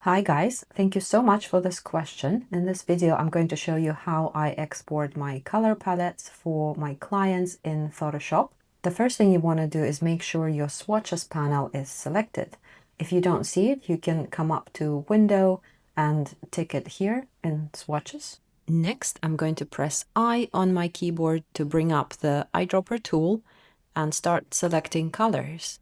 Hi guys, thank you so much for this question. In this video, I'm going to show you how I export my color palettes for my clients in Photoshop. The first thing you want to do is make sure your swatches panel is selected. If you don't see it, you can come up to Window and tick it here in swatches. Next, I'm going to press I on my keyboard to bring up the eyedropper tool and start selecting colors.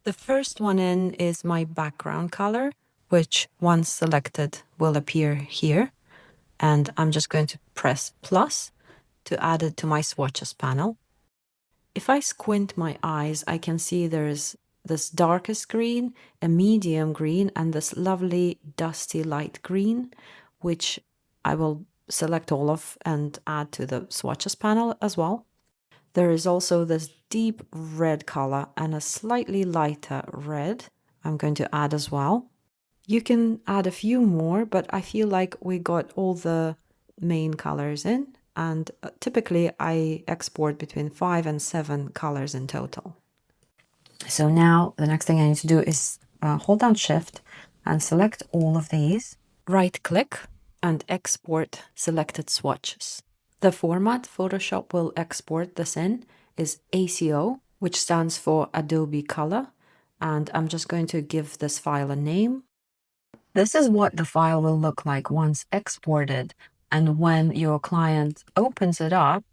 The first one in is my background color, which once selected will appear here. And I'm just going to press plus to add it to my swatches panel. If I squint my eyes, I can see there's this darkest green, a medium green, and this lovely dusty light green, which I will select all of and add to the swatches panel as well. There is also this deep red color and a slightly lighter red I'm going to add as well. You can add a few more, but I feel like we got all the main colors in, and typically I export between 5 and 7 colors in total. So now the next thing I need to do is hold down Shift and select all of these. Right click and export selected swatches. The format Photoshop will export this in is ACO, which stands for Adobe Color, and I'm just going to give this file a name. This is what the file will look like once exported, and when your client opens it up,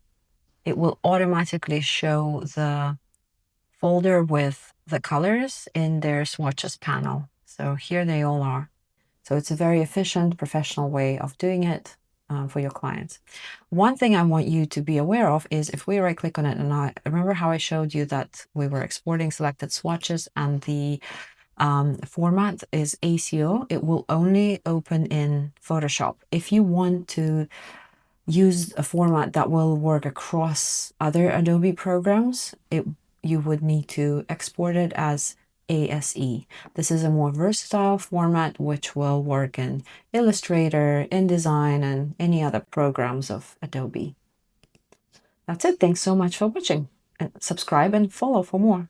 it will automatically show the folder with the colors in their swatches panel. So here they all are. So it's a very efficient, professional way of doing it for your clients. One thing I want you to be aware of is if we right click on it, and I remember how I showed you that we were exporting selected swatches and the format is ACO, it will only open in Photoshop. If you want to use a format that will work across other Adobe programs, you would need to export it as ASE. This is a more versatile format which will work in Illustrator, InDesign, and any other programs of Adobe. That's it. Thanks so much for watching. And subscribe and follow for more.